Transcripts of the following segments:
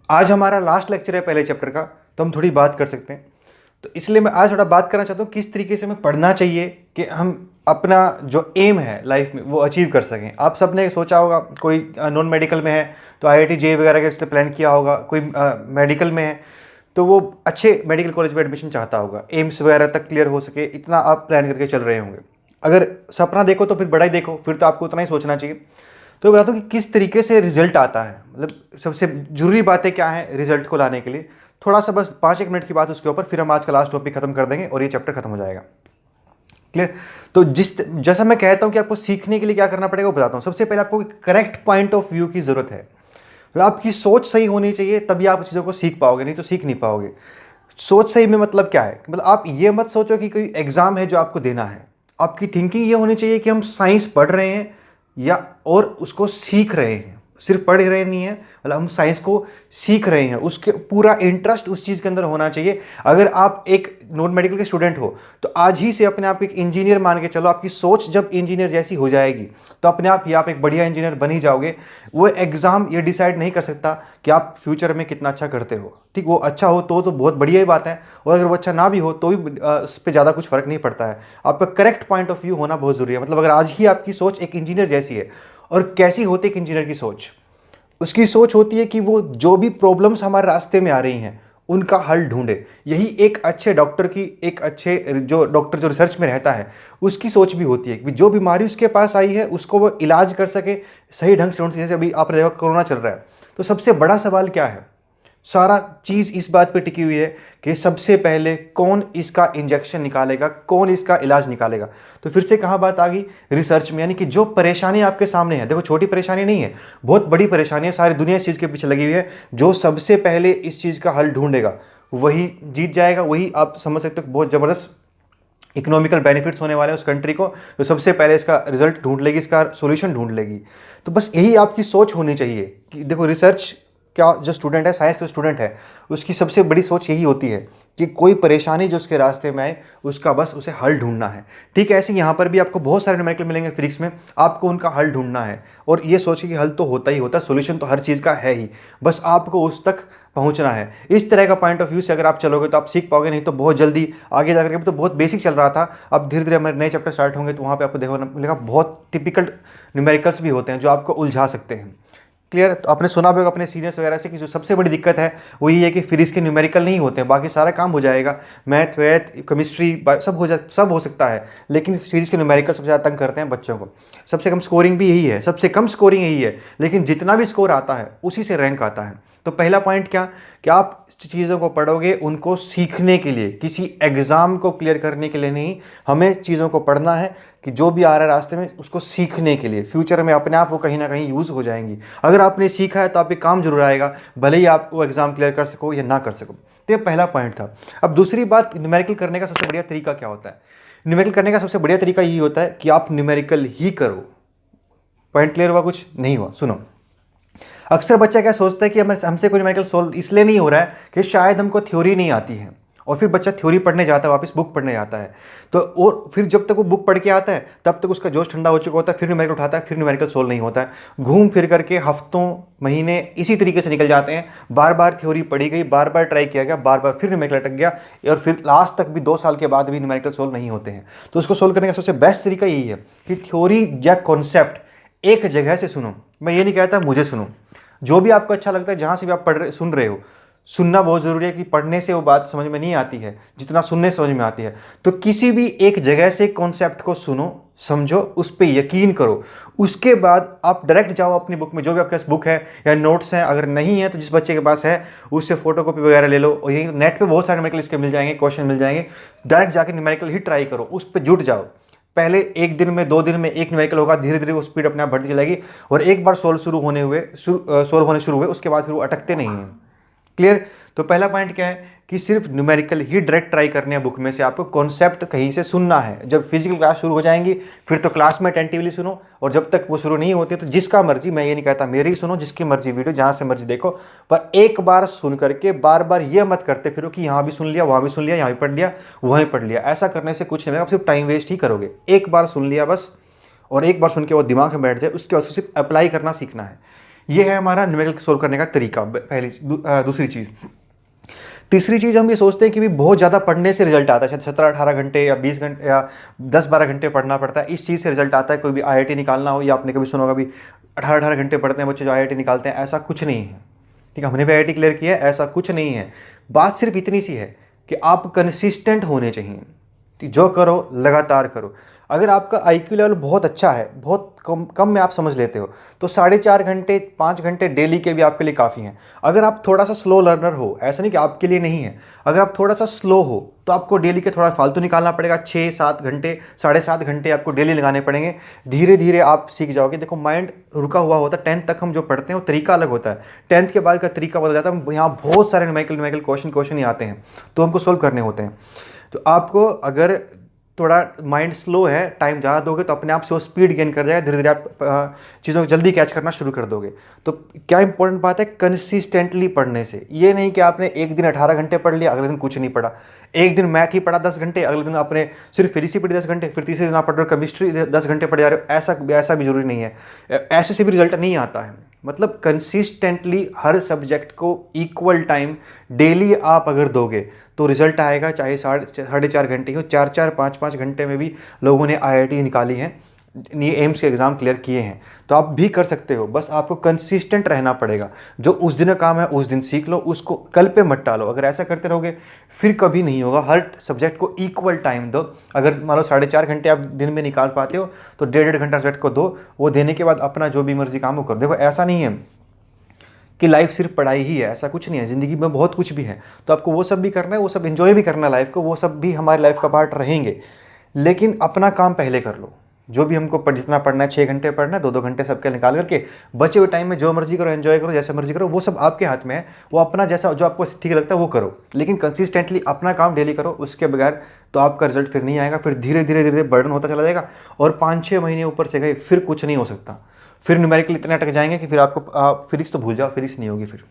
आज हमारा last lecture है पहले चैप्टर का, तो हम थोड़ी बात कर सकते हैं। तो इसलिए मैं आज थोड़ा बात करना चाहता हूँ किस तरीके से हमें पढ़ना चाहिए कि हम अपना जो एम है लाइफ में वो अचीव कर सकें। आप सब ने सोचा होगा, कोई नॉन मेडिकल में है तो IIT JEE वगैरह का इसने प्लान किया होगा, कोई मेडिकल में है तो वो अच्छे मेडिकल कॉलेज में एडमिशन चाहता होगा, एम्स वगैरह तक क्लियर हो सके, इतना आप प्लान करके चल रहे होंगे। अगर सपना देखो तो फिर बड़ा ही देखो, फिर तो आपको उतना ही सोचना चाहिए। तो बताता हूँ कि किस तरीके से रिजल्ट आता है, मतलब सबसे जरूरी बातें क्या है रिजल्ट को लाने के लिए। थोड़ा सा बस 5-1 मिनट की बात उसके ऊपर, फिर हम आज का लास्ट टॉपिक खत्म कर देंगे और ये चैप्टर खत्म हो जाएगा। क्लियर। तो जैसा मैं कहता हूँ कि आपको सीखने के लिए क्या करना पड़ेगा वो बताता हूँ। सबसे पहले आपको करेक्ट पॉइंट ऑफ व्यू की जरूरत है। तो आपकी सोच सही होनी चाहिए, तभी आप चीज़ों को सीख पाओगे, नहीं तो सीख नहीं पाओगे। सोच सही में मतलब क्या है, मतलब आप ये मत सोचो कि कोई एग्जाम है जो आपको देना है। आपकी थिंकिंग ये होनी चाहिए कि हम साइंस पढ़ रहे हैं या और उसको सीख रहे हैं, सिर्फ पढ़ रहे नहीं है, मतलब हम साइंस को सीख रहे हैं, उसके पूरा इंटरेस्ट उस चीज़ के अंदर होना चाहिए। अगर आप एक नॉन मेडिकल के स्टूडेंट हो तो आज ही से अपने आप एक इंजीनियर मान के चलो। आपकी सोच जब इंजीनियर जैसी हो जाएगी तो अपने आप ही आप एक बढ़िया इंजीनियर बन ही जाओगे। वो एग्जाम ये डिसाइड नहीं कर सकता कि आप फ्यूचर में कितना अच्छा करते हो। ठीक, वो अच्छा हो तो बहुत बढ़िया ही बात है, और अगर वो अच्छा ना भी हो तो भी उस पर ज़्यादा कुछ फर्क नहीं पड़ता है। आपका करेक्ट पॉइंट ऑफ व्यू होना बहुत ज़रूरी है। मतलब अगर आज ही आपकी सोच एक इंजीनियर जैसी है, और कैसी होती है एक इंजीनियर की सोच, उसकी सोच होती है कि वो जो भी प्रॉब्लम्स हमारे रास्ते में आ रही हैं उनका हल ढूंढे। यही एक अच्छे डॉक्टर की, एक अच्छे जो डॉक्टर जो रिसर्च में रहता है उसकी सोच भी होती है कि जो बीमारी उसके पास आई है उसको वो इलाज कर सके सही ढंग से ढूंढ सके। जैसे अभी आपने देखा कोरोना चल रहा है, तो सबसे बड़ा सवाल क्या है, सारा चीज़ इस बात पे टिकी हुई है कि सबसे पहले कौन इसका इंजेक्शन निकालेगा, कौन इसका इलाज निकालेगा। तो फिर से कहाँ बात आ गई, रिसर्च में। यानी कि जो परेशानी आपके सामने है, देखो छोटी परेशानी नहीं है, बहुत बड़ी परेशानी है, सारी दुनिया इस चीज़ के पीछे लगी हुई है। जो सबसे पहले इस चीज़ का हल ढूंढेगा वही जीत जाएगा। वही आप समझ सकते हो बहुत ज़बरदस्त इकोनॉमिकल बेनिफिट्स होने वाले हैं उस कंट्री को, तो सबसे पहले इसका रिजल्ट ढूंढ लेगी, इसका सोल्यूशन ढूंढ लेगी। तो बस यही आपकी सोच होनी चाहिए कि देखो रिसर्च क्या, जो स्टूडेंट है, साइंस का स्टूडेंट है, उसकी सबसे बड़ी सोच यही होती है कि कोई परेशानी जो उसके रास्ते में आए उसका बस उसे हल ढूंढना है। ठीक है, ऐसे यहाँ पर भी आपको बहुत सारे न्यूमेरिकल मिलेंगे फिजिक्स में, आपको उनका हल ढूंढना है और ये सोचिए कि हल तो होता ही होता है, सोल्यूशन तो हर चीज़ का है ही, बस आपको उस तक पहुंचना है। इस तरह का पॉइंट ऑफ व्यू से अगर आप चलोगे तो आप सीख पाओगे, नहीं तो बहुत जल्दी आगे जाकर के तो बहुत बेसिक चल रहा था, अब धीरे धीरे हमारे नए चैप्टर स्टार्ट होंगे तो वहाँ पे आपको देखो मिलेगा बहुत टिपिकल न्यूमेरिकल्स भी होते हैं जो आपको उलझा सकते हैं। क्लियर। तो आपने सुना भी होगा अपने सीनियर्स वगैरह से कि जो सबसे बड़ी दिक्कत है वो ये है कि फिजिक्स के न्यूमेरिकल नहीं होते हैं, बाकी सारा काम हो जाएगा, मैथ वैथ केमिस्ट्री सब हो सकता है, लेकिन फिजिक्स के न्यूमेरिकल सबसे ज़्यादा तंग करते हैं बच्चों को। सबसे कम स्कोरिंग भी यही है, सबसे कम स्कोरिंग यही है, लेकिन जितना भी स्कोर आता है उसी से रैंक आता है। तो पहला पॉइंट क्या कि आप चीज़ों को पढ़ोगे उनको सीखने के लिए, किसी एग्ज़ाम को क्लियर करने के लिए नहीं। हमें चीज़ों को पढ़ना है कि जो भी आ रहा है रास्ते में उसको सीखने के लिए, फ्यूचर में अपने आप वो कहीं ना कहीं यूज़ हो जाएंगी। अगर आपने सीखा है तो आप एक काम जरूर आएगा, भले ही आप वो एग्ज़ाम क्लियर कर सको या ना कर सको। तो ये पहला पॉइंट था। अब दूसरी बात, न्यूमेरिकल करने का सबसे बढ़िया तरीका क्या होता है। न्यूमेरिकल करने का सबसे बढ़िया तरीका यही होता है कि आप न्यूमेरिकल ही करो। पॉइंट क्लियर हुआ? कुछ नहीं हुआ? सुनो, अक्सर बच्चा क्या सोचता है कि हमसे कोई न्यूमेरिकल सोल्व इसलिए नहीं हो रहा है कि शायद हमको थ्योरी नहीं आती है, और फिर बच्चा थ्योरी पढ़ने जाता है, वापस बुक पढ़ने जाता है। तो और फिर जब तक वो बुक पढ़ के आता है तब तक उसका जोश ठंडा हो चुका होता है, फिर न्यूमेरिकल उठाता है, फिर न्यूमेरिकल सोल्व नहीं होता है। घूम फिर करके हफ्तों महीने इसी तरीके से निकल जाते हैं, बार बार थ्योरी पढ़ी गई, बार बार ट्राई किया गया, बार बार फिर न्यूमेरिकल अटक गया, और फिर लास्ट तक भी 2 साल के बाद भी न्यूमेरिकल सोल्व नहीं होते हैं। तो उसको सोल्व करने का सबसे बेस्ट तरीका यही है कि थ्योरी या कॉन्सेप्ट एक जगह से सुनो। मैं ये नहीं कहता मुझे सुनो, जो भी आपको अच्छा लगता है, जहाँ से भी आप सुन रहे हो, सुनना बहुत ज़रूरी है कि पढ़ने से वो बात समझ में नहीं आती है जितना सुनने समझ में आती है। तो किसी भी एक जगह से कॉन्सेप्ट को सुनो, समझो, उस पर यकीन करो, उसके बाद आप डायरेक्ट जाओ अपनी बुक में, जो भी आपके पास बुक है या नोट्स हैं, अगर नहीं है तो जिस बच्चे के पास है उससे फोटोकॉपी वगैरह ले लो, और यही नेट पे बहुत सारे न्यूमेरिकल इसके मिल जाएंगे, क्वेश्चन मिल जाएंगे। डायरेक्ट जाकर न्यूमेरिकल ही ट्राई करो, उस पर जुट जाओ। पहले 1 दिन में 2 दिन में एक न्यूमेरिकल होगा, धीरे धीरे वो स्पीड अपने आप बढ़ती चलेगी, और एक बार सोल्व होने शुरू हुए उसके बाद फिर वो अटकते नहीं हैं। क्लियर। तो पहला पॉइंट क्या है कि सिर्फ न्यूमेरिकल ही डायरेक्ट ट्राई करने हैं बुक में से, आपको कॉन्सेप्ट कहीं से सुनना है। जब फिजिकल क्लास शुरू हो जाएंगी फिर तो क्लास में अटेंटिवली सुनो, और जब तक वो शुरू नहीं होती तो जिसका मर्जी, मैं ये नहीं कहता मेरी सुनो, जिसकी मर्जी वीडियो जहाँ से मर्जी देखो, पर एक बार सुन करके बार बार ये मत करते फिरो कि यहाँ भी सुन लिया, वहाँ भी सुन लिया, यहाँ भी पढ़ लिया, वहीं पढ़ लिया। ऐसा करने से कुछ नहीं, आप सिर्फ टाइम वेस्ट ही करोगे। एक बार सुन लिया बस, और एक बार सुन के वो दिमाग में बैठ जाए, उसके बाद सिर्फ अप्लाई करना सीखना है। ये है हमारा न्यूमेरिकल सोल्व करने का तरीका, पहली दूसरी चीज़। तीसरी चीज़, हम ये सोचते हैं कि भी बहुत ज़्यादा पढ़ने से रिजल्ट आता है, शायद 17-18 घंटे या 20 घंटे या 10-12 घंटे पढ़ना पड़ता है, इस चीज़ से रिजल्ट आता है। कोई भी IIT निकालना हो, या आपने कभी सुना होगा भी 18-18 घंटे पढ़ते हैं बच्चे जो IIT निकालते हैं, ऐसा कुछ नहीं है। ठीक है, हमने भी IIT क्लियर किया है, ऐसा कुछ नहीं है। बात सिर्फ इतनी सी है कि आप कंसिस्टेंट होने चाहिए, जो करो लगातार करो। अगर आपका IQ लेवल बहुत अच्छा है, बहुत कम में आप समझ लेते हो, तो 4.5 घंटे 5 घंटे डेली के भी आपके लिए काफ़ी हैं। अगर आप थोड़ा सा स्लो लर्नर हो, ऐसा नहीं कि आपके लिए नहीं है, अगर आप थोड़ा सा स्लो हो तो आपको डेली के थोड़ा फालतू निकालना पड़ेगा, 6-7 घंटे 7.5 घंटे आपको डेली लगाने पड़ेंगे। धीरे धीरे आप सीख जाओगे। देखो, माइंड रुका हुआ होता है, 10th तक हम जो पढ़ते हैं वो तरीका अलग होता है, 10th के बाद का तरीका बदल जाता है। यहाँ बहुत सारे न्यूमेरिकल क्वेश्चन ही आते हैं, तो हमको सोल्व करने होते हैं। तो आपको अगर थोड़ा माइंड स्लो है, टाइम ज़्यादा दोगे तो अपने आप से वो स्पीड गेन कर जाएगा, धीरे धीरे आप चीज़ों को जल्दी कैच करना शुरू कर दोगे। तो क्या इंपॉर्टेंट बात है, कंसिस्टेंटली पढ़ने से। ये नहीं कि आपने एक दिन 18 घंटे पढ़ लिया, अगले दिन कुछ नहीं पढ़ा। एक दिन मैथ ही पढ़ा 10 घंटे, अगले दिन आपने सिर्फ फिजिक्स ही पढ़ी 10 घंटे, फिर तीसरे दिन आप पढ़ रहे हो केमिस्ट्री 10 घंटे पढ़ जा रहे हो। ऐसा भी जरूरी नहीं है, ऐसे से भी रिजल्ट नहीं आता है। मतलब कंसिस्टेंटली हर सब्जेक्ट को इक्वल टाइम डेली आप अगर दोगे तो रिजल्ट आएगा, चाहे 4.5 घंटे हो, 4-4 5-5 घंटे में भी लोगों ने IIT निकाली है, ये एम्स के एग्ज़ाम क्लियर किए हैं। तो आप भी कर सकते हो, बस आपको कंसिस्टेंट रहना पड़ेगा। जो उस दिन का काम है उस दिन सीख लो, उसको कल पे मत टालो। अगर ऐसा करते रहोगे फिर कभी नहीं होगा। हर सब्जेक्ट को इक्वल टाइम दो। अगर मान लो 4.5 घंटे आप दिन में निकाल पाते हो तो 1.5 घंटा सब्जेक्ट को दो, वो देने के बाद अपना जो भी मर्जी काम हो करो। देखो, ऐसा नहीं है कि लाइफ सिर्फ पढ़ाई ही है, ऐसा कुछ नहीं है, ज़िंदगी में बहुत कुछ भी है। तो आपको वो सब भी करना है, वो सब एंजॉय भी करना है लाइफ को, वो सब भी हमारी लाइफ का पार्ट रहेंगे। लेकिन अपना काम पहले कर लो। जो भी हमको जितना पढ़ना है, 6 घंटे पढ़ना है, 2-2 घंटे सबके निकाल करके बचे हुए टाइम में जो मर्जी करो, एंजॉय करो, जैसे मर्जी करो, वो सब आपके हाथ में है। वो अपना जैसा जो आपको ठीक लगता है वो करो, लेकिन कंसिस्टेंटली अपना काम डेली करो। उसके बगैर तो आपका रिजल्ट फिर नहीं आएगा। फिर धीरे धीरे बर्डन होता चला जाएगा, और 5-6 महीने ऊपर से गए फिर कुछ नहीं हो सकता। फिर न्यूमेरिकल इतने अटक जाएंगे कि फिर आपको फिजिक्स तो भूल जाओ, फिजिक्स नहीं होगी फिर।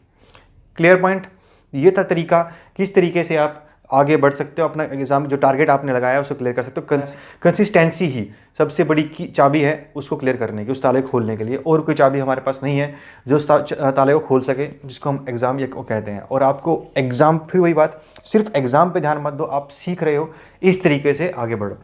Clear point? ये था तरीका, किस तरीके से आप आगे बढ़ सकते हो, अपना एग्जाम जो टारगेट आपने लगाया है उसको क्लियर कर सकते हो। कंसिस्टेंसी ही सबसे बड़ी की चाबी है उसको क्लियर करने की, उस ताले को खोलने के लिए। और कोई चाबी हमारे पास नहीं है जो उस ताले को खोल सके, जिसको हम एग्ज़ाम ये कहते हैं। और आपको एग्ज़ाम, फिर वही बात, सिर्फ एग्ज़ाम पे ध्यान मत दो, आप सीख रहे हो, इस तरीके से आगे बढ़ो।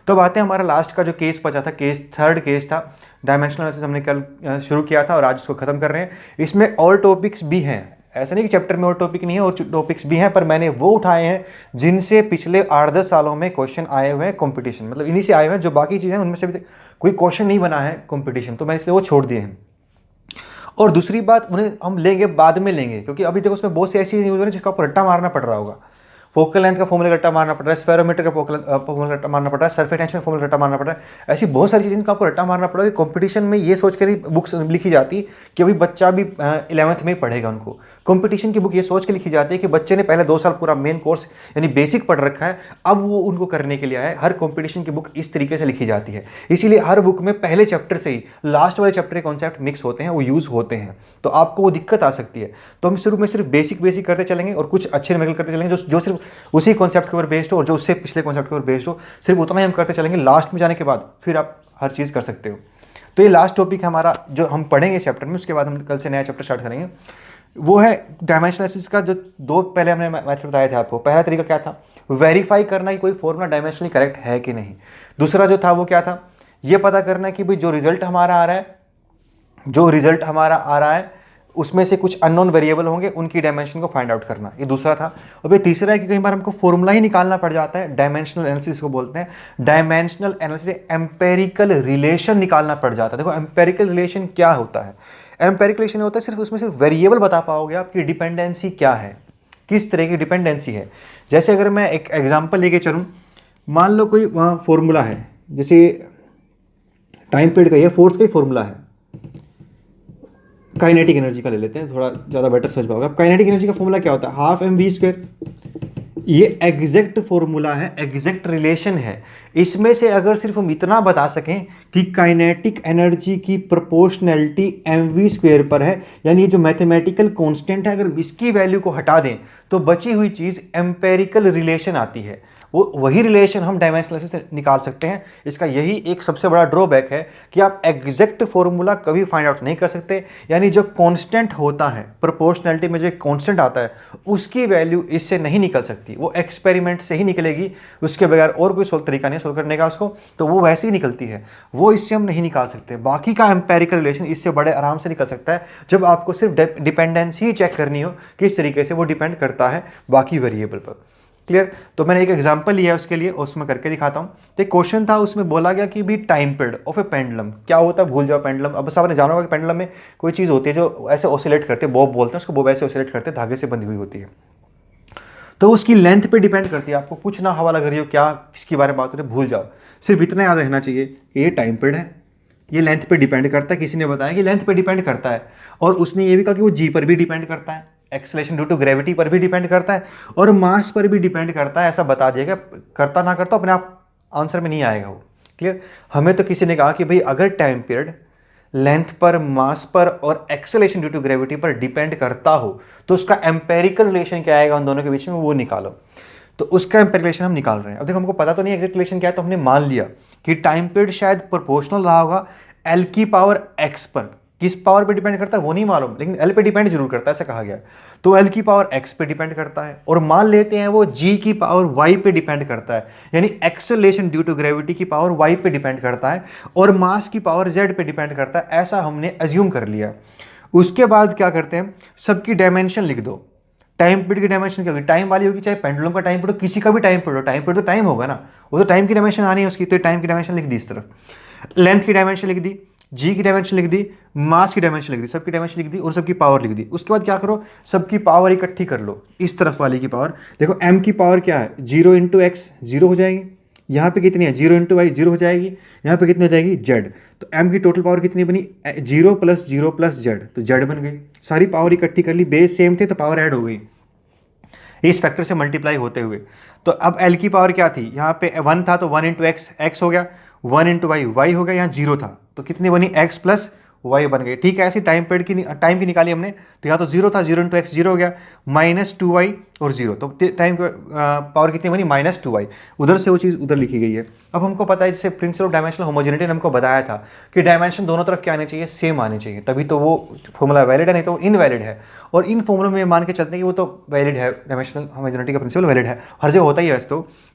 तो अब आते हैं हमारा लास्ट का जो केस बचा था, थर्ड केस था डायमेंशनल एनालिसिस। हमने कल शुरू किया था और आज इसको ख़त्म कर रहे हैं। इसमें और टॉपिक्स भी हैं, ऐसा नहीं कि चैप्टर में और टॉपिक नहीं है, और टॉपिक्स भी हैं, पर मैंने वो उठाए हैं जिनसे पिछले 8-10 सालों में क्वेश्चन आए हुए हैं कंपटीशन, मतलब इन्हीं से आए हुए हैं। जो बाकी चीज़ें हैं उनमें से भी कोई क्वेश्चन नहीं बना है कंपटीशन, तो मैं इसलिए वो छोड़ दिए हैं। और दूसरी बात, उन्हें हम लेंगे बाद में लेंगे, क्योंकि अभी देखो उसमें बहुत सी ऐसी चीज़ें हैं जिसका आपको रट्टा मारना पड़ रहा होगा। फोकल लेंथ का फॉर्मूला रट्टा मारना पड़ रहा है, स्फेरोमीटर का फॉर्मूला रट्टा मारना पड़ रहा है, सरफेस टेंशन फॉर्मूला रट्टा मारना पड़ रहा है। ऐसी बहुत सारी चीज़ें का आपको रट्टा मारना पड़ेगा। कंपटीशन में ये सोच कर ही बुक्स लिखी जाती कि अभी बच्चा भी 11th में पढ़ेगा, उनको कंपटीशन की बुक ये सोच के लिखी जाती है कि बच्चे ने पहले 2 साल पूरा मेन कोर्स यानी बेसिक पढ़ रखा है, अब वो उनको करने के लिए आया है। हर कंपटीशन की बुक इस तरीके से लिखी जाती है, इसीलिए हर बुक में पहले चैप्टर से ही लास्ट वाले चैप्टर के कॉन्सेप्ट मिक्स होते हैं, वो यूज़ होते हैं, तो आपको वो दिक्कत आ सकती है। तो हम शुरू में सिर्फ बेसिक करते चलेंगे और कुछ अच्छे न्यूमेरिकल करते चलेंगे जो सिर्फ उसी कॉन्सेप्ट के ऊपर बेस्ड हो, और जो उससे पिछले कॉन्सेप्ट के ऊपर बेस्ड हो, सिर्फ उतना ही हम करते चलेंगे। लास्ट में जाने के बाद फिर आप हर चीज़ कर सकते हो। तो ये लास्ट टॉपिक है हमारा जो हम पढ़ेंगे इस चैप्टर में। उसके बाद हम कल से नया चैप्टर स्टार्ट करेंगे, वो है डायमेंशनल एनालिसिस का। जो 2 पहले हमने मैथड बताए थे आपको। पहला तरीका क्या था, वेरीफाई करना कि कोई फॉर्मूला डायमेंशनली करेक्ट है कि नहीं। दूसरा जो था वो क्या था, ये पता करना कि भाई जो रिजल्ट हमारा आ रहा है उसमें से कुछ अननोन वेरिएबल होंगे, उनकी डायमेंशन को फाइंड आउट करना, ये दूसरा था। और फिर तीसरा है कि कई बार हमको फॉर्मूला ही निकालना पड़ जाता है, डायमेंशनल एनालिसिस को बोलते हैं। डायमेंशनल एनालिसिस एम्पेरिकल रिलेशन निकालना पड़ जाता है। देखो एम्पेरिकल रिलेशन क्या होता है, एम्पेरिकल रिलेशन होता है सिर्फ उसमें सिर्फ वेरिएबल बता पाओगे आपकी डिपेंडेंसी क्या है, किस तरह की डिपेंडेंसी है। जैसे अगर मैं एक एग्जाम्पल लेके चलूँ, मान लो कोई वहाँ फॉर्मूला है, जैसे टाइम पीरियड का, ये फोर्स का ही फॉर्मूला है, काइनेटिक एनर्जी का ले लेते हैं, थोड़ा ज़्यादा बेटर समझ पाओगे। अब काइनेटिक एनर्जी का फॉर्मूला क्या होता है, 12 mv²। ये एग्जैक्ट फॉर्मूला है, एग्जैक्ट रिलेशन है। इसमें से अगर सिर्फ हम इतना बता सकें कि काइनेटिक एनर्जी की प्रोपोर्शनैलिटी mv² पर है, यानी ये जो मैथमेटिकल कांस्टेंट है, अगर इसकी वैल्यू को हटा दें तो बची हुई चीज़ एम्पेरिकल रिलेशन आती है। वो वही रिलेशन हम डायमेंशनल से निकाल सकते हैं। इसका यही एक सबसे बड़ा ड्रॉबैक है कि आप एग्जैक्ट फॉर्मूला कभी फाइंड आउट नहीं कर सकते, यानी जो कांस्टेंट होता है प्रोपोर्शनैलिटी में, जो कांस्टेंट आता है उसकी वैल्यू इससे नहीं निकल सकती, वो एक्सपेरिमेंट से ही निकलेगी, उसके बगैर और कोई तरीका नहीं सोल्व करने का उसको, तो वो वैसे ही निकलती है, वो इससे हम नहीं निकाल सकते। बाकी का एम्पेरिकल रिलेशन इससे बड़े आराम से निकल सकता है, जब आपको सिर्फ डिपेंडेंसी ही चेक करनी हो किस तरीके से वो डिपेंड करता है बाकी वेरिएबल पर। क्लियर? तो मैंने एक एग्जांपल लिया है उसके लिए, उसमें करके दिखाता हूँ। तो एक क्वेश्चन था, उसमें बोला गया कि भी time period of A pendulum क्या होता है, भूल जाओ पेंडुलम। अब बस आपने जाना होगा कि पेंडुलम में कोई चीज़ होती है जो ऐसे ऑसिलेट करते हैं, बॉब बोलते हैं उसको, बॉब ऐसे ऑसिलेट करते हैं, धागे से बंधी हुई होती है, तो उसकी लेंथ पे डिपेंड करती है। आपको कुछ ना हवा लग रही हो क्या किसके बारे में बात हो रही है, भूल जाओ, सिर्फ इतना याद रखना चाहिए कि ये टाइम पीरियड है, ये लेंथ पे डिपेंड करता है। किसी ने बताया कि लेंथ पे डिपेंड करता है, और उसने ये भी कहा कि वो जी पर भी डिपेंड करता है, एक्सेलरेशन ड्यू टू ग्रेविटी पर भी डिपेंड करता है, और मास पर भी डिपेंड करता है। ऐसा बता दिया, करता ना करता अपने आप आंसर में नहीं आएगा वो। क्लियर? हमें तो किसी ने कहा कि भाई अगर टाइम पीरियड लेंथ पर, मास पर और एक्सेलरेशन ड्यू टू ग्रेविटी पर डिपेंड करता हो तो उसका एम्पेरिकल रिलेशन क्या आएगा उन दोनों के बीच में, वो निकालो। तो उसका एम्पेरिकल रिलेशन हम निकाल रहे हैं। अब देखो हमको पता तो नहीं एग्जैक्ट रिलेशन क्या है, तो हमने मान लिया कि टाइम पीरियड शायद प्रोपोर्शनल रहा होगा L की पावर x पर। किस पावर पे डिपेंड करता है वो नहीं मालूम, लेकिन L पे डिपेंड जरूर करता है, ऐसा कहा गया। तो L की पावर x पे डिपेंड करता है, और मान लेते हैं वो g की पावर y पे डिपेंड करता है, यानी एक्सेलरेशन ड्यू टू ग्रेविटी की पावर y पे डिपेंड करता है, और मास की पावर z पे डिपेंड करता है, ऐसा हमने अज्यूम कर लिया। उसके बाद क्या करते हैं, सबकी डायमेंशन लिख दो। टाइम पीरियड की डायमेंशन क्या होगी, टाइम वाली होगी, चाहे पेंडुलम का टाइम पीरियड हो, किसी का भी टाइम पीरियड हो, टाइम पीरियड तो टाइम होगा ना, वो तो टाइम की डायमेंशन आनी है उसकी, तो टाइम की डायमेंशन लिख दी इस तरफ। लेंथ की डायमेंशन लिख दी, जी की डायमेंशन लिख दी, मास की डायमेंशन लिख दी, सबकी डायमेंशन लिख दी, और सबकी पावर लिख दी। उसके बाद क्या करो, सबकी पावर इकट्ठी कर लो, इस तरफ वाली की पावर देखो। m की पावर क्या है, 0 इंटू एक्स 0 हो जाएगी, यहाँ पे कितनी है 0 इंटू वाई 0 हो जाएगी, यहाँ पे कितनी हो जाएगी z। तो m की टोटल पावर कितनी बनी, 0 प्लस 0 प्लस z, तो z बन गई। सारी पावर इकट्ठी कर ली, बेस सेम थे तो पावर ऐड हो गई इस फैक्टर से मल्टीप्लाई होते हुए। तो अब L की पावर क्या थी, यहाँ पे 1 था तो 1 इंटू एक्स एक्स हो गया, 1 इंटू वाई वाई हो गया, यहाँ 0 था तो कितनी बनी x प्लस वाई बन गई। ठीक है, ऐसी टाइम पीरियड की टाइम की निकाली हमने, तो यहाँ तो 0 था, 0 इंटू एक्स 0 हो गया, -2y और 0, तो टाइम पावर कितनी बनी -2y। उधर से वो चीज़ उधर लिखी गई है। अब हमको पता है, जैसे प्रिंसिपल ऑफ डायमेंशनल होमोजेनिटी ने हमको बताया था कि डायमेंशन दोनों तरफ क्या आने चाहिए, सेम आने चाहिए, तभी तो वो फॉर्मूला वैलिड है, नहीं तो वो इनवैलिड है। और इन फॉर्मूलों में मान के चलते हैं कि वो तो वैलिड है, डायमेंशनल होमोजेनिटी का प्रिंसिपल वैलिड है, हर जगह होता ही है वैसे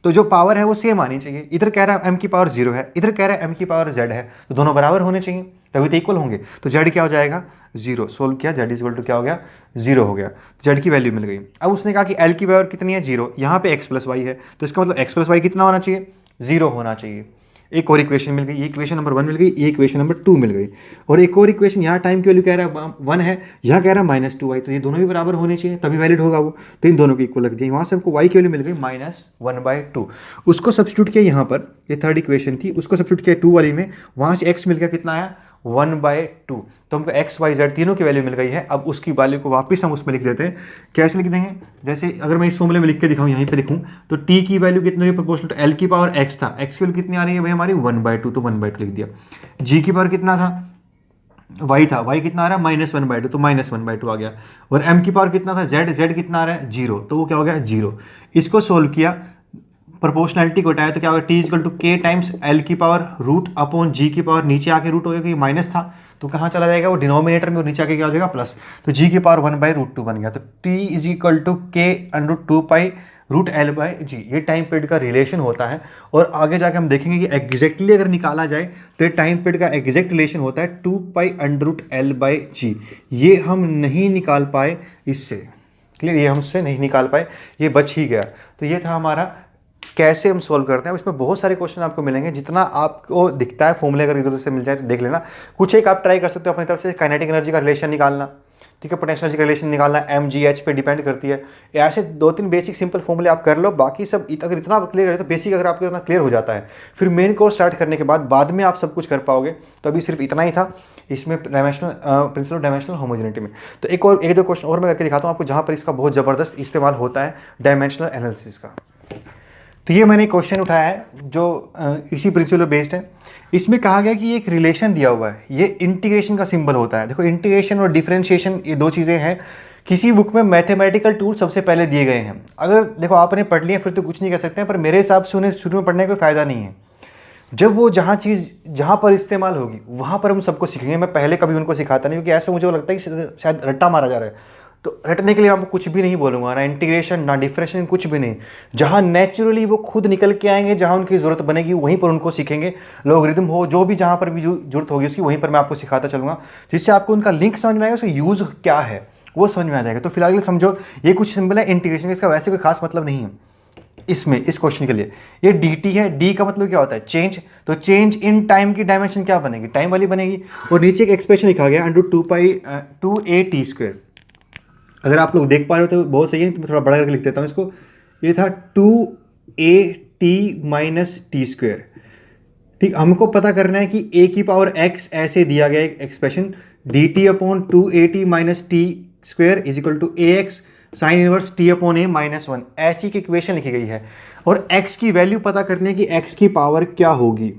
तो जो पावर है वो सेम आनी चाहिए। इधर कह रहा है m की पावर 0 है, इधर कह रहा है m की पावर z है, तो दोनों बराबर होने चाहिए, तभी तो इक्वल होंगे। तो z क्या हो जाएगा 0, सोल्व किया, z इक्वल टू क्या हो गया 0 हो गया, z की वैल्यू मिल गई। अब उसने कहा कि L की पावर कितनी है 0, यहाँ पे x प्लस वाई है, तो इसका मतलब x प्लस वाई कितना होना चाहिए 0 होना चाहिए। एक और इक्वेशन मिल गई, इक्वेशन नंबर 1 मिल गई, इक्वेशन नंबर 2 मिल गई, और एक और इक्वेशन, यहाँ टाइम की वैल्यू कह रहा है 1 है, यहाँ कह रहा है -2y, तो ये दोनों भी बराबर होने चाहिए तभी वैलिड होगा वो, तो इन दोनों की इक्वल रख दिया। वहाँ से हमको y की वैल्यू मिल गई -1/2, उसको सब्स्टिट्यूट किया यहाँ पर, ये थर्ड इक्वेशन थी, उसको सब्स्टिट्यूट किया 2 वाली में, वहाँ से x मिल गया, कितना आया 1/2, तो हमको x y z तीनों की वैल्यू मिल गई है। अब उसकी वैल्यू को वापस हम उसमें लिख देते हैं। कैसे लिख देंगे, जैसे अगर मैं इस फॉर्मूले में लिख के दिखाऊं, यहीं पे लिखूं, तो t की वैल्यू कितनी है प्रोपोर्शनल टू L की पावर x था, x की वैल्यू कितनी आ रही है भाई हमारी 1/2, तो 1/2 लिख दिया। g की पावर कितना था, y था, y कितना आ रहा है -1/2, तो -1/2 आ गया। और m की पावर कितना था, z कितना आ रहा है 0, तो वो क्या हो गया 0। इसको सोल्व किया, प्रोपोर्शनैलिटी को हटाया तो क्या होगा, t equal to k times L की पावर रूट अपॉन g की पावर, नीचे आके रूट हो गया क्योंकि माइनस था, तो कहाँ चला जाएगा वो डिनोमिनेटर में, और नीचे आके क्या हो जाएगा प्लस, तो g की पावर 1/√2 बन गया। तो t is equal to k√2π√L/g, ये टाइम पीरियड का रिलेशन होता है। और आगे जाके हम देखेंगे कि एग्जैक्टली अगर निकाला जाए तो ये टाइम पीरियड का एग्जैक्ट रिलेशन होता है 2π√L/g। ये हम नहीं निकाल पाए इससे, क्लियर, ये हमसे नहीं निकाल पाए, ये बच ही गया। तो ये था हमारा कैसे हम सोल्व करते हैं। इसमें बहुत सारे क्वेश्चन आपको मिलेंगे, जितना आपको दिखता है फॉर्मूले अगर इधर उधर से मिल जाए तो देख लेना। कुछ एक आप ट्राई कर सकते हो अपनी तरफ से, काइनेटिक एनर्जी का रिलेशन निकालना, ठीक है, पोटेंशियल एनर्जी का रिलेशन निकालना, mgh पे डिपेंड करती है। ऐसे 2-3 बेसिक सिंपल फॉर्मूले आप कर लो, बाकी सब अगर इतना क्लियर है तो बेसिक अगर आपको इतना क्लियर हो जाता है, फिर मेन कोर्स स्टार्ट करने के बाद में आप सब कुछ कर पाओगे। तो अभी सिर्फ इतना ही था इसमें dimensional principle of dimensional homogeneity में। तो एक दो क्वेश्चन और मैं करके दिखाता हूँ आपको, जहाँ पर इसका बहुत ज़बरदस्त इस्तेमाल होता है डायमेंशनल एनालिसिस का। तो ये मैंने क्वेश्चन उठाया है जो इसी प्रिंसिपल बेस्ड है। इसमें कहा गया कि ये एक रिलेशन दिया हुआ है, ये इंटीग्रेशन का सिंबल होता है। देखो इंटीग्रेशन और डिफरेंशिएशन ये दो चीज़ें हैं, किसी बुक में मैथमेटिकल टूल सबसे पहले दिए गए हैं। अगर देखो आपने पढ़ लिया फिर तो कुछ नहीं कर सकते हैं, पर मेरे हिसाब से उन्हें शुरू में पढ़ने का कोई फ़ायदा नहीं है। जब वो जहाँ पर इस्तेमाल होगी वहाँ पर हम सबको सीखेंगे। मैं पहले कभी उनको सिखाता नहीं, क्योंकि ऐसा मुझे लगता है कि शायद रट्टा मारा जा रहा है। तो रटने के लिए आपको कुछ भी नहीं बोलूँगा, ना इंटीग्रेशन ना डिफरेंशिएशन, कुछ भी नहीं। जहाँ नेचुरली वो खुद निकल के आएंगे, जहाँ उनकी ज़रूरत बनेगी वहीं पर उनको सीखेंगे। लॉगरिथम हो जो भी जहाँ पर भी जरूरत होगी उसकी, वहीं पर मैं आपको सिखाता चलूँगा, जिससे आपको उनका लिंक समझ में आएगा, उसका यूज़ क्या है वो समझ में आ जाएगा। तो फिलहाल समझो ये कुछ सिंबल है इंटीग्रेशन, इसका वैसे कोई खास मतलब नहीं है इसमें, इस क्वेश्चन के लिए। ये dt है, d का मतलब क्या होता है? चेंज। तो चेंज इन टाइम की डायमेंशन क्या बनेगी? टाइम वाली बनेगी। और नीचे एक एक्सप्रेशन लिखा गया √2a_t²। अगर आप लोग देख पा रहे हो तो बहुत सही है, मैं थोड़ा बड़ा करके लिख देता हूँ इसको। ये था 2at−t²। ठीक, हमको पता करना है कि a⁴x ऐसे दिया गया एक expression, dt/2at−t² = ax sine inverse t/a−1, ऐसी की इक्वेशन लिखी गई है। और x की वैल्यू पता करने की x की पावर क्या होगी।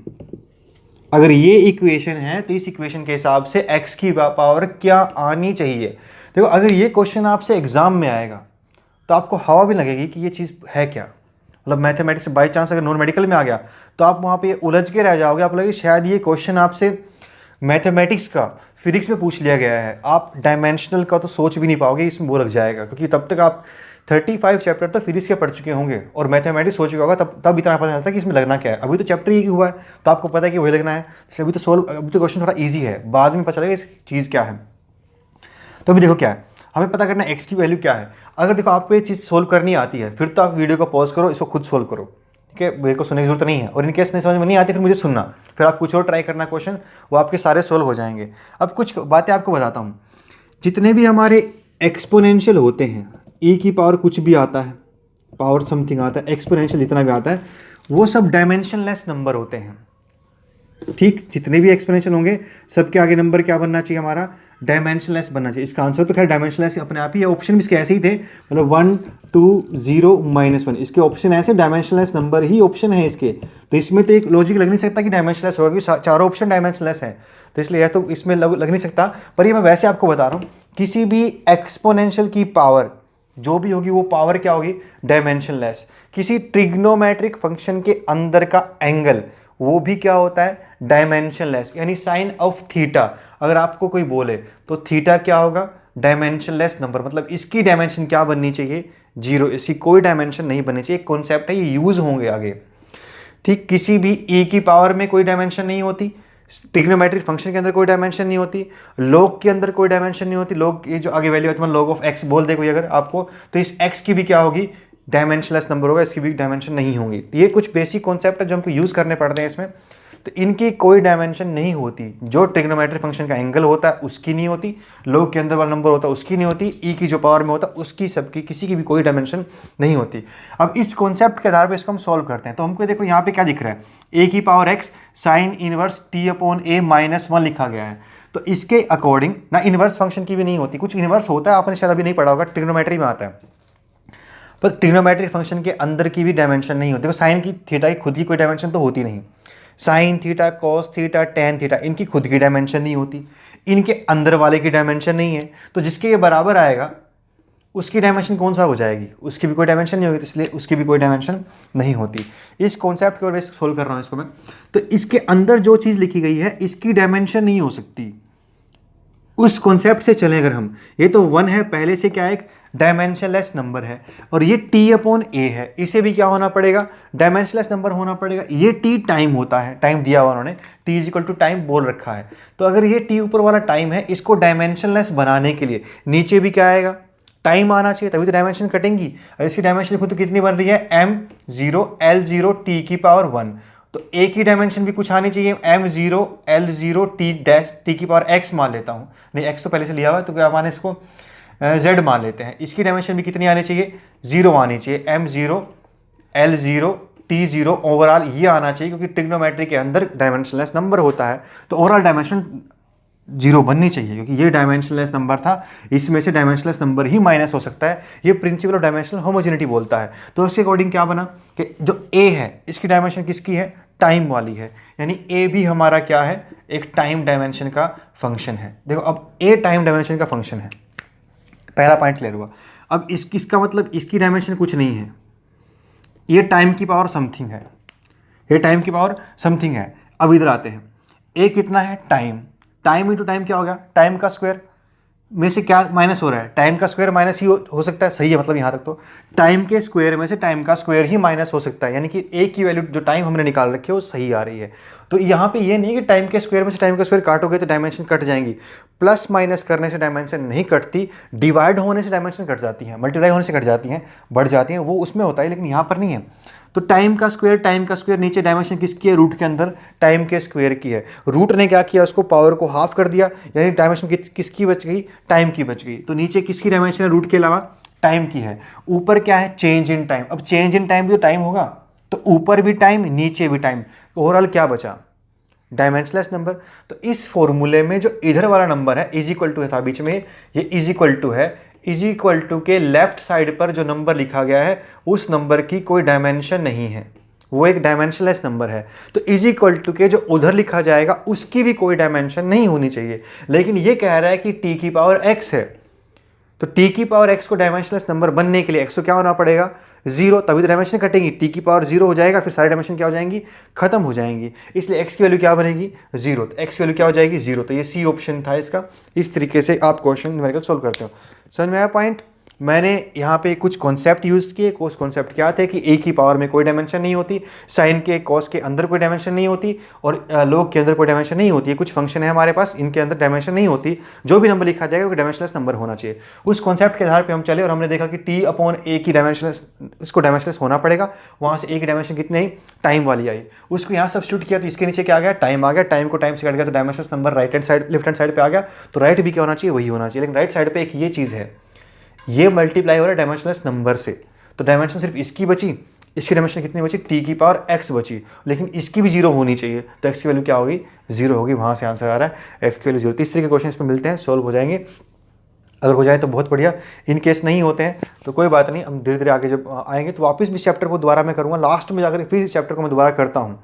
अगर ये इक्वेशन है तो इस इक्वेशन के हिसाब से x की पावर क्या आनी चाहिए। देखो अगर ये क्वेश्चन आपसे एग्जाम में आएगा तो आपको हवा भी लगेगी कि ये चीज़ है क्या। मतलब मैथमेटिक्स बाई चांस अगर नॉन मेडिकल में आ गया तो आप वहाँ पे उलझ के रह जाओगे। आप लगेगी शायद ये क्वेश्चन आपसे मैथमेटिक्स का फिजिक्स में पूछ लिया गया है, आप डायमेंशनल का तो सोच भी नहीं पाओगे, इसमें वो लग जाएगा। क्योंकि तब तक आप 35 चैप्टर तो फिजिक्स के पढ़ चुके होंगे और मैथमेटिक्स सोच चुका होगा, तब इतना पता चलता है कि इसमें लगना क्या है। अभी तो चैप्टर ही हुआ है तो आपको पता है कि वही लगना है, इसलिए अभी तो क्वेश्चन थोड़ा ईजी है, बाद में पता चलेगा इस चीज़ क्या है। तो अभी देखो क्या है, हमें पता करना है एक्स की वैल्यू क्या है। अगर देखो आपको ये चीज़ सोल्व करनी आती है फिर तो आप वीडियो को पॉज करो, इसको खुद सोल्व करो, ठीक है, मेरे को सुनने की जरूरत नहीं है। और इनकेस नहीं समझ में नहीं आती फिर मुझे सुनना, फिर आप कुछ और ट्राई करना क्वेश्चन, वो आपके सारे सोल्व हो जाएंगे। अब कुछ बातें आपको बताता हूँ। जितने भी हमारे एक्सपोनेंशियल होते हैं, ई की पावर कुछ भी आता है, पावर समथिंग आता है, एक्सपोनेंशियल जितना भी आता है, वो सब डायमेंशनलेस नंबर होते हैं। ठीक, जितने भी एक्सपोनेंशियल होंगे सबके आगे नंबर क्या बनना चाहिए? हमारा डायमेंशनलेस बनना चाहिए। इसका आंसर तो खैर डायमेंशनलेस अपने आप ही है, ऑप्शन भी इसके ऐसे ही थे, मतलब 1 2 0 -1 इसके ऑप्शन ऐसे डायमेंशनलेस नंबर ही ऑप्शन है इसके। तो इसमें तो एक लॉजिक लग नहीं सकता कि डायमेंशनलेस होगा, क्योंकि चारों ऑप्शन डायमेंशनलेस है, तो इसलिए यह तो इसमें लग नहीं सकता। पर ये मैं वैसे आपको बता रहा हूँ, किसी भी एक्सपोनेंशियल की पावर जो भी होगी वो पावर क्या होगी? डायमेंशनलेस। किसी ट्रिग्नोमेट्रिक फंक्शन के अंदर का एंगल वो भी क्या होता है? डायमेंशनलेस। यानी साइन ऑफ थीटा अगर आपको कोई बोले तो थीटा क्या होगा? Dimensionless number. मतलब इसकी डायमेंशन क्या बननी चाहिए? 0, इसकी कोई डायमेंशन नहीं बननी चाहिए। एक कॉन्सेप्ट है, ये यूज होंगे आगे। ठीक, किसी भी ई की पावर में कोई डायमेंशन नहीं होती, ट्रिग्नोमेट्रिक फंक्शन के अंदर कोई डायमेंशन नहीं होती, लॉग के अंदर कोई डायमेंशन नहीं होती। लॉग ये जो आगे वैल्यू है, लॉग ऑफ एक्स बोल दे कोई अगर आपको, तो इस एक्स की भी क्या होगी? डायमेंशनलेस नंबर होगा, इसकी भी डायमेंशन नहीं होंगी। तो ये कुछ बेसिक कॉन्सेप्ट है जो हमको यूज करने पड़ते हैं इसमें। तो इनकी कोई डायमेंशन नहीं होती। जो ट्रिग्नोमेट्रिक फंक्शन का एंगल होता है उसकी नहीं होती, लॉग के अंदर वाला नंबर होता है उसकी नहीं होती, ई की जो पावर में होता है उसकी, सबकी, किसी की भी कोई डायमेंशन नहीं होती। अब इस कॉन्सेप्ट के आधार पर इसको हम सॉल्व करते हैं। तो हमको देखो यहाँ पे क्या दिख रहा है? ए की power x sine inverse t/a-1 लिखा गया है। तो इसके अकॉर्डिंग ना इनवर्स फंक्शन की भी नहीं होती, कुछ इनवर्स होता है, आपने शायद अभी नहीं पढ़ा होगा, ट्रिग्नोमेट्री में आता है, पर ट्रिग्नोमेट्रिक फंक्शन के अंदर की भी डायमेंशन नहीं होती। देखो साइन की थीटा की खुद की कोई डायमेंशन तो होती नहीं, sine theta, cos theta, tan theta, इनकी खुद की डायमेंशन नहीं होती, इनके अंदर वाले की डायमेंशन नहीं है। तो जिसके ये बराबर आएगा उसकी डायमेंशन कौन सा हो जाएगी? उसकी भी कोई डायमेंशन नहीं होगी, तो इसलिए उसकी भी कोई डायमेंशन नहीं होती। इस कॉन्सेप्ट की वजह से सोल्व कर रहा हूँ इसको मैं। तो इसके अंदर जो चीज़ लिखी गई है इसकी डायमेंशन नहीं हो सकती। उस कॉन्सेप्ट से चलें अगर हम, ये तो 1 है, पहले से क्या एक डायमेंशनलेस नंबर है, और ये t/a है, इसे भी क्या होना पड़ेगा? डायमेंशनलेस नंबर होना पड़ेगा। ये t टाइम होता है, टाइम दिया हुआ उन्होंने, t = टाइम बोल रखा है। तो अगर ये t ऊपर वाला टाइम है, इसको डायमेंशनलेस बनाने के लिए नीचे भी क्या आएगा? टाइम आना चाहिए, तभी तो डायमेंशन कटेंगी। और इसकी डायमेंशन खुद तो कितनी बन रही है? m0 l0 t⁴1। तो a की डायमेंशन भी कुछ आनी चाहिए, m0 l0 t⁻x मान लेता हूँ, नहीं x तो पहले से लिया हुआ है तो क्या माने इसको z मान लेते हैं। इसकी डायमेंशन भी कितनी आनी चाहिए? 0 आनी चाहिए, m0 l0 t0 ओवरऑल ये आना चाहिए, क्योंकि ट्रिग्नोमेट्री के अंदर डायमेंशनलेस नंबर होता है तो ओवरऑल डायमेंशन जीरो बननी चाहिए, क्योंकि ये डायमेंशनलेस नंबर था, इसमें से डायमेंशनलेस नंबर ही माइनस हो सकता है। ये प्रिंसिपल ऑफ डायमेंशनल होमोजेनिटी बोलता है। तो उसके अकॉर्डिंग क्या बना कि जो ए है इसकी डायमेंशन किसकी है, टाइम वाली है, यानी ए भी हमारा क्या है, एक टाइम डायमेंशन का फंक्शन है। देखो अब ए टाइम डायमेंशन का फंक्शन है, पहला पॉइंट क्लियर हुआ। अब इसका मतलब इसकी डायमेंशन कुछ नहीं है, ये टाइम की पावर समथिंग है, ये टाइम की पावर समथिंग है। अब इधर आते हैं, ए कितना है, टाइम, टाइम इंटू टाइम क्या हो गया, टाइम का स्क्वायर में से क्या माइनस हो रहा है, टाइम का स्क्वायर माइनस ही हो सकता है, सही है, मतलब यहाँ तक तो टाइम के स्क्वायर में से टाइम का स्क्वायर ही माइनस हो सकता है, यानी कि ए की वैल्यू जो टाइम हमने निकाल रखी है वो सही आ रही है। तो यहाँ पे ये नहीं कि टाइम के स्क्वायर में से टाइम का स्क्वायर काटोगे तो डायमेंशन कट जाएंगी, प्लस माइनस करने से डायमेंशन नहीं कटती, डिवाइड होने से डायमेंशन कट जाती है, मल्टीप्लाई होने से कट जाती हैं, बढ़ जाती हैं, वो उसमें होता है, लेकिन यहाँ पर नहीं है। तो टाइम का स्क्वायर नीचे डायमेंशन किसकी है, रूट के अंदर टाइम के स्क्वायर की है। रूट ने क्या किया, उसको पावर को हाफ कर दिया, यानी डायमेंशन किसकी बच गई, टाइम की बच गई। तो नीचे किसकी डायमेंशन है, रूट के अलावा टाइम की है। ऊपर क्या है, चेंज इन टाइम। अब चेंज इन टाइम भी तो टाइम होगा, तो ऊपर भी टाइम नीचे भी टाइम, ओवरऑल क्या बचा, डायमेंशनलेस नंबर। तो इस फॉर्मूले में जो इधर वाला नंबर है इज इक्वल टू था बीच में, ये इज इक्वल टू है, इज इक्वल टू के लेफ्ट साइड पर जो नंबर लिखा गया है उस नंबर की कोई डायमेंशन नहीं है, वो एक डायमेंशनलेस नंबर है। तो इज इक्वल टू के जो उधर लिखा जाएगा उसकी भी कोई डायमेंशन नहीं होनी चाहिए। लेकिन ये कह रहा है कि टी की पावर एक्स है, तो टी की पावर एक्स को डायमेंशनलेस नंबर बनने के लिए एक्स को क्या होना पड़ेगा, जीरो, तभी तो डायमेंशन कटेंगी। टी की पावर जीरो हो जाएगा, फिर सारी डायमेंशन क्या हो जाएंगी, खत्म हो जाएंगी। इसलिए एक्स की वैल्यू क्या बनेगी, जीरो, तो एक्स की वैल्यू क्या हो जाएगी, जीरो। तो ये सी ऑप्शन था इसका। इस तरीके से आप क्वेश्चन न्यूमेरिकल सोल्व करते हो। समझ में आया पॉइंट। मैंने यहाँ पे कुछ कॉन्सेप्ट यूज़ किए। कुछ कॉन्सेप्ट क्या थे कि ए की पावर में कोई डायमेंशन नहीं होती, साइन के कॉस के अंदर कोई डायमेंशन नहीं होती, और लॉग के अंदर कोई डायमेंशन नहीं होती है। कुछ फंक्शन है हमारे पास, इनके अंदर डायमेंशन नहीं होती, जो भी नंबर लिखा जाएगा वो डायमेंशनलेस नंबर होना चाहिए। उस कॉन्सेप्ट के आधार पर हम चले और हमने देखा कि टी अपॉन ए की डायमेंशनलेस, इसको डायमेंशनलेस होना पड़ेगा। वहाँ से ए की डायमेंशन कितनी आई, टाइम वाली आई, उसको यहाँ सब्स्टिट्यूट किया तो इसके नीचे क्या आ गया, टाइम आ गया। टाइम को टाइम से कट गया तो dimensionless number right hand side left hand side पे आ गया, तो राइट भी क्या होना चाहिए, वही होना चाहिए। लेकिन राइट साइड पे एक ये चीज़ है, ये मल्टीप्लाई हो रहा है डायमेंशनलेस नंबर से, तो डायमेंशन सिर्फ इसकी बची, इसकी डायमेंशन कितनी बची, टी की पावर एक्स बची, लेकिन इसकी भी जीरो होनी चाहिए, तो एक्स की वैल्यू क्या होगी, जीरो होगी। वहाँ से आंसर आ रहा है एक्स की वैल्यू जीरो। तीस तरीके के क्वेश्चन इसमें मिलते हैं, सोल्व हो जाएंगे। अगर हो जाए तो बहुत बढ़िया, इन केस नहीं होते हैं तो कोई बात नहीं, हम धीरे धीरे आगे जब आएंगे तो वापस भी चैप्टर को दोबारा मैं करूँगा, लास्ट में जाकर फिर इस चैप्टर को मैं दोबारा करता हूँ,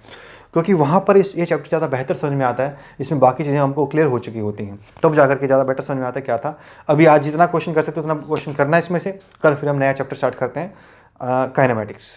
क्योंकि वहाँ पर ये चैप्टर ज़्यादा बेहतर समझ में आता है। इसमें बाकी चीज़ें हमको क्लियर हो चुकी होती हैं, तब जाकर के ज़्यादा बेटर समझ में आता है क्या था। अभी आज जितना क्वेश्चन कर सकते हो उतना क्वेश्चन करना है इसमें से, कल फिर हम नया चैप्टर स्टार्ट करते हैं, काइनेमेटिक्स।